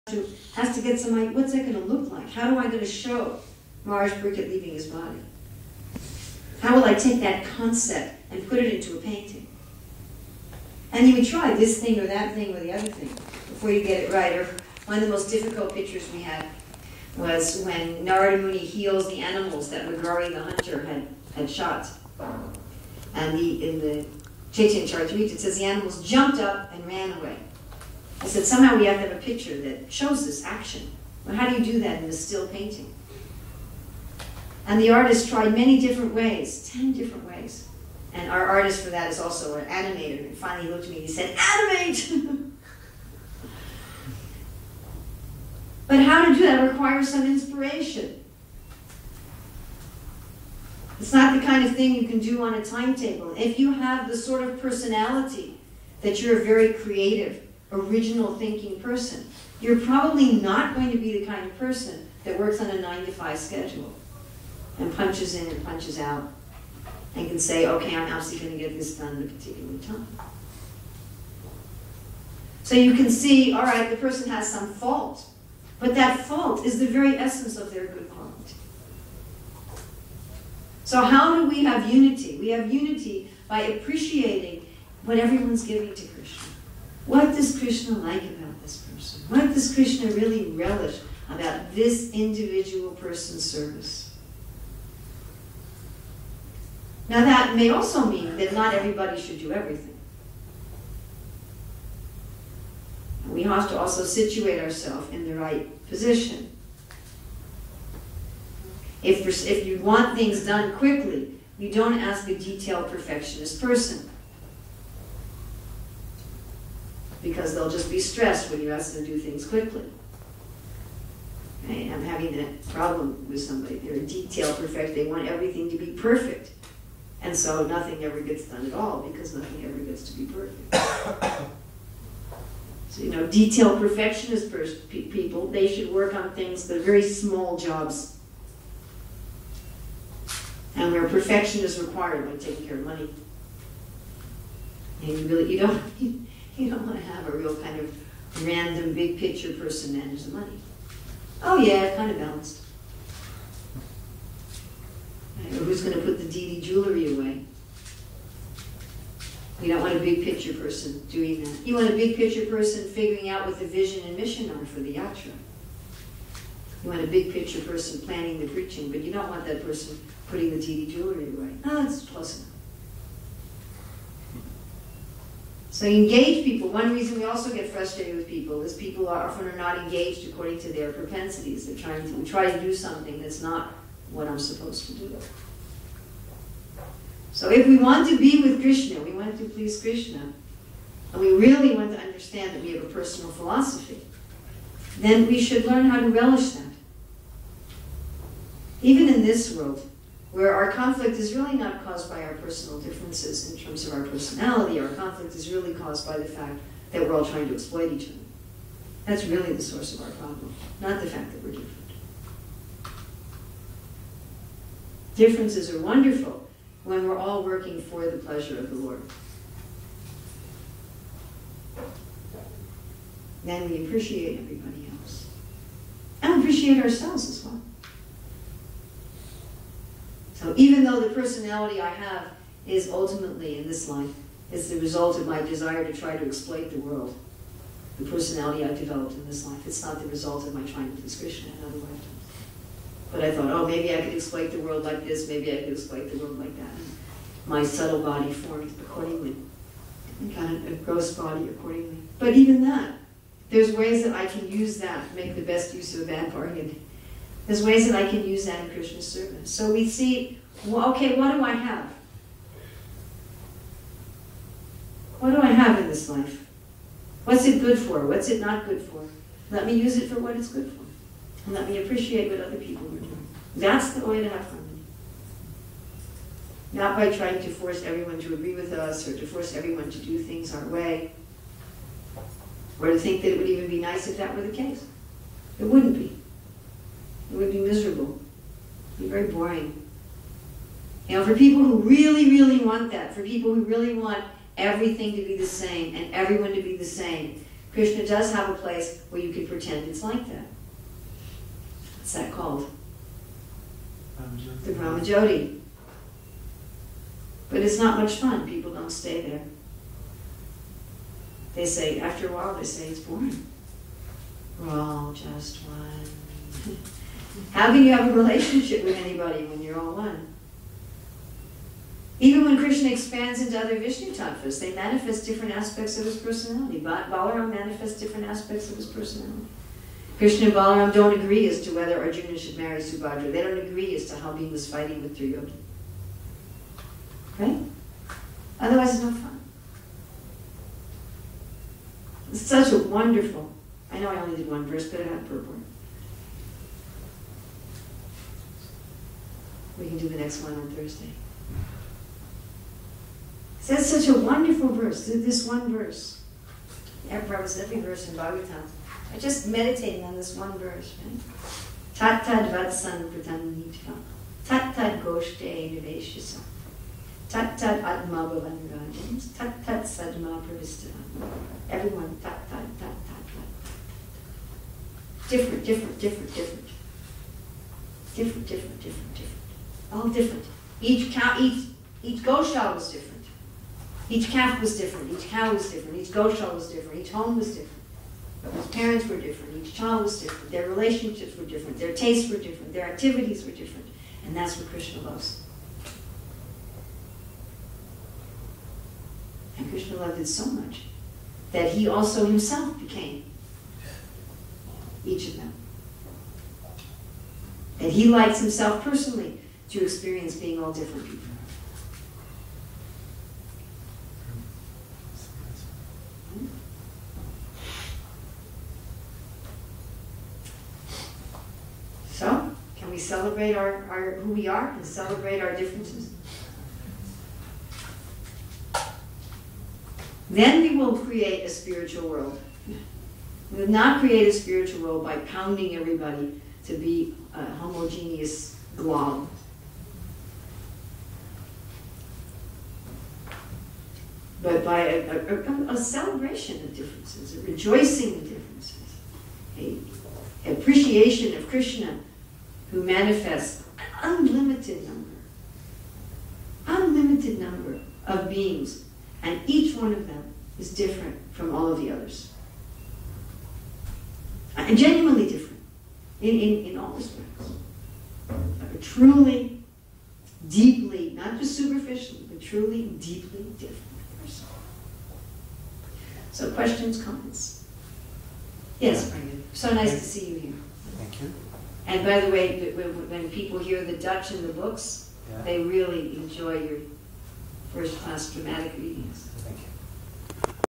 has to get some idea, what's that going to look like? How am I going to show Mars Brickett leaving his body? How will I take that concept and put it into a painting? And you would try this thing or that thing or the other thing before you get it right. Or one of the most difficult pictures we had was when Narada Muni heals the animals that Magrari the hunter had shot. And in the Chaitanya Charitamrita, it says the animals jumped up and ran away. I said, somehow we have to have a picture that shows this action. Well, how do you do that in a still painting? And the artist tried many different ways, 10 different ways. And our artist for that is also an animator. And finally he looked at me and he said, animate! But how to do that requires some inspiration. It's not the kind of thing you can do on a timetable. If you have the sort of personality that you're a very creative, original thinking person, you're probably not going to be the kind of person that works on a 9-to-5 schedule and punches in and punches out and can say, okay, I'm absolutely going to get this done in a particular time. So you can see, all right, the person has some fault, but that fault is the very essence of their good quality. So how do we have unity? We have unity by appreciating what everyone's giving to Krishna. What does Krishna like about this person? What does Krishna really relish about this individual person's service? Now that may also mean that not everybody should do everything. We have to also situate ourselves in the right position. If you want things done quickly, you don't ask a detailed perfectionist person, because they'll just be stressed when you ask them to do things quickly. Okay? I'm having that problem with somebody. They're a detailed perfect. They want everything to be perfect. And so nothing ever gets done at all, because nothing ever gets to be perfect. So, detailed perfectionist people, they should work on things that are very small jobs. And where perfection is required, like taking care of money. And you don't want to have a real kind of random big picture person manage the money. Oh yeah, kind of balanced. Or who's going to put the DD jewelry away? You don't want a big picture person doing that. You want a big picture person figuring out what the vision and mission are for the yatra. You want a big picture person planning the preaching, but you don't want that person putting the DD jewelry away. Oh, that's close enough. So you engage people. One reason we also get frustrated with people is people often are not engaged according to their propensities. They're try to do something that's not what I'm supposed to do. So if we want to be with Krishna, we want to please Krishna, and we really want to understand that we have a personal philosophy, then we should learn how to relish that. Even in this world, where our conflict is really not caused by our personal differences in terms of our personality, our conflict is really caused by the fact that we're all trying to exploit each other. That's really the source of our problem, not the fact that we're different. Differences are wonderful when we're all working for the pleasure of the Lord. Then we appreciate everybody else. And appreciate ourselves as well. So even though the personality I have is ultimately, in this life, is the result of my desire to try to exploit the world, the personality I developed in this life, it's not the result of my trying to please Krishna in other lifetimes. But I thought, oh, maybe I could exploit the world like this, maybe I could exploit the world like that. And my subtle body formed accordingly, and kind of a gross body accordingly. But even that, there's ways that I can use that to make the best use of a bad bargain. There's ways that I can use that in Krishna's service. So we see, well, okay, what do I have? What do I have in this life? What's it good for? What's it not good for? Let me use it for what it's good for. And let me appreciate what other people are doing. That's the way to have harmony. Not by trying to force everyone to agree with us or to force everyone to do things our way. Or to think that it would even be nice if that were the case. It wouldn't be. It would be miserable. It would be very boring. For people who really, really want that, for people who really want everything to be the same and everyone to be the same, Krishna does have a place where you can pretend it's like that. What's that called? The Brahmajyoti. But it's not much fun. People don't stay there. They say, after a while, they say it's boring. We're all just one. How can you have a relationship with anybody when you're all one? Even when Krishna expands into other Vishnu tattvas, they manifest different aspects of his personality. Balaram manifests different aspects of his personality. Krishna and Balaram don't agree as to whether Arjuna should marry Subhadra. They don't agree as to how he was fighting with Duryodhana. Right? Otherwise it's no fun. It's such a wonderful, I know I only did one verse, but I have purport. We can do the next one on Thursday. So that's such a wonderful verse, this one verse. Prabhupada says every verse in Bhagavatam. I just meditating on this one verse, right? Tat tad vadsan pratanitva, tat tad goshte niveshisa, tat tad atma bhavanrajams, tat tad sadma pravistava. Everyone, tat tad, tat tad, tat. Different, different, different, different. Different, different, different, different. All different. Each gosha was different. Each calf was different. Each cow was different. Each gosha was different. Each home was different. Each parents were different. Each child was different. Their relationships were different. Their tastes were different. Their activities were different. And that's what Krishna loves. And Krishna loved it so much that he also himself became each of them. And he likes himself personally to experience being all different people. So, can we celebrate our who we are and celebrate our differences? Then we will create a spiritual world. We will not create a spiritual world by pounding everybody to be a homogeneous glob. But by a celebration of differences, a rejoicing in differences, an appreciation of Krishna, who manifests an unlimited number of beings, and each one of them is different from all of the others. And genuinely different in all respects. A truly, deeply, not just superficially, but truly, deeply different person. So questions, comments? Yes, Brandon. So nice to see you here. Thank you. And by the way, when people hear the Dutch in the books, they really enjoy your first-class dramatic readings. Thank you.